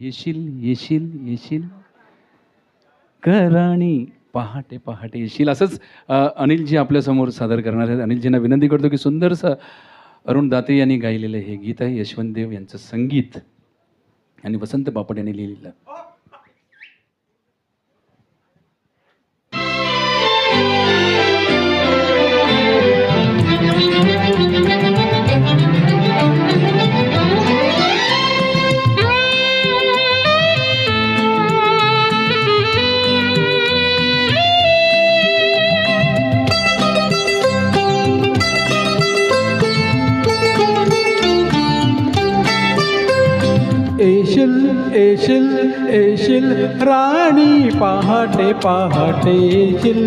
येशील येशील येशील कराणी पहाटे पहाटे येशील. असंच अनिलजी आपल्यासमोर सादर करणार आहेत. अनिलजींना विनंती करतो की सुंदरसं अरुण दाते यांनी गायलेलं हे गीत आहे. यशवंत देव यांचं संगीत आणि वसंत बापट यांनी लिहिलेलं. येशील येशील येशील राणी पहाटे पहाटे येशील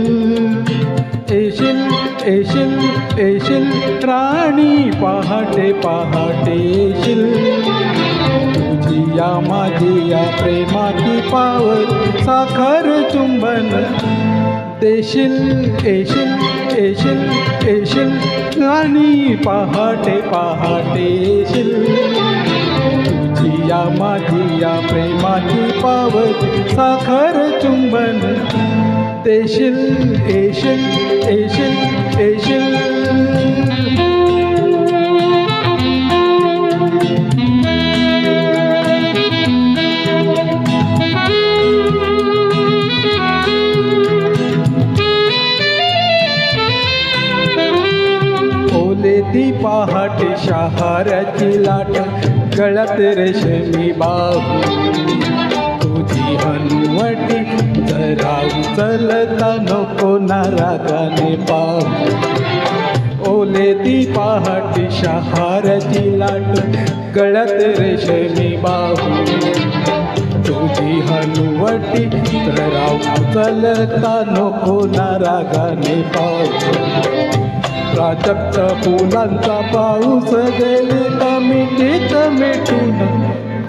येशील येशील येशील राणी पहाटे पहाटे येशील तुझी या माझी या प्रेमाची पावत साखर चुंबन देशील येशील येशील येशील राणी पहाटे पहाटे येशील या माझी या प्रेमाची पावत साखर चुंबन देशील येशील येशील येशील. ओले ती पहाटे शहाराची लाट गळ्यात रेशमी बाहू तुझी हनुवटी जरा उचलता नको ना रागाने पाहू. ओले ती पहाटे शहाराची लाट गळ्यात रेशमी बाहू तुझी हनुवटी जरा उचलता नको ना रागाने पाहू. प्राजक्त फुलांचा पाऊस गेले मिठीत मिठून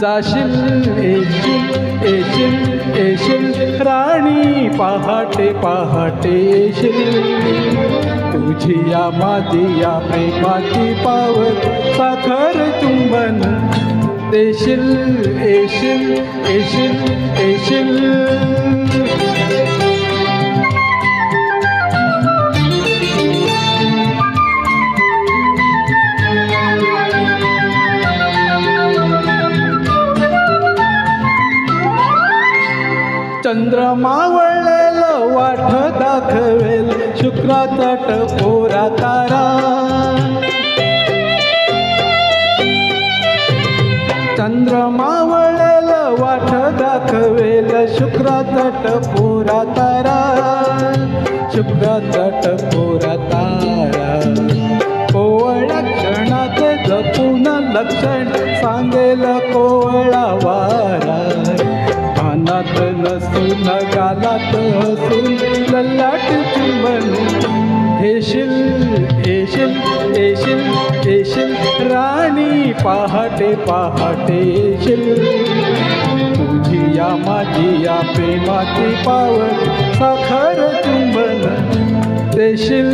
जाशील येशील येशील येशील राणी पहाटे पहाटे येशील तुझी या माझी या प्रेमाची पावत साखर चुंबन देशील येशील येशील येशील. चंद्रमा वळलेलं वाट दाखवेल शुक्राचा टपोरा तारा. चंद्रमा वळलेलं वाट दाखवेल शुक्राचा टपोरा तारा. शुक्राचा टपोरा तारा कोवळ्या क्षणात जपून लक्षण सांगेल कोवळा वारा. कानात नसून गालात हसून ललाट चुंबन घेशील येशील येशील येशील राणी पहाटे पहाटे येशील तुझी या माझी या प्रेमाची पावत साखर चुंबन देशील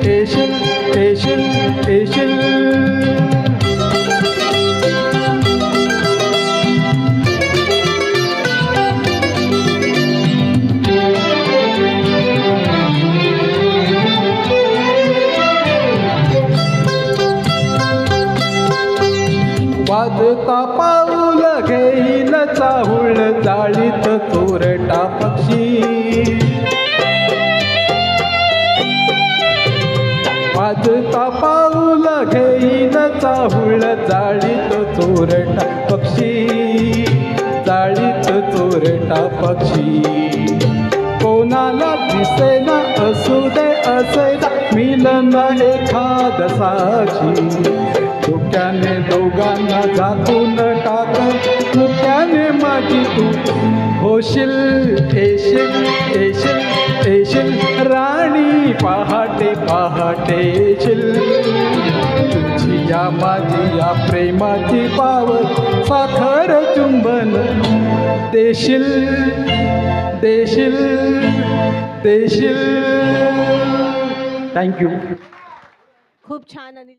येशील येशील येशील. वाजता पाऊल घेईल चाहुळ जाळीत चोरटा पक्षी. वाजता पाऊल घेईल चाहुळ जाळीत चोरटा पक्षी. जाळीत चोरटा पक्षी कोणाला दिसेना असू दे असेना मिलन एखाद साक्षी. धोक्याने दोघांना झाकून टाक धोक्याने माझी तू होशील येशील येशील येशील राणी पहाटे पहाटे येशील तुझी या माझी या प्रेमाची पावत साखर चुंबन देशील देशील देशील. थँक्यू. खूप छान अनिल.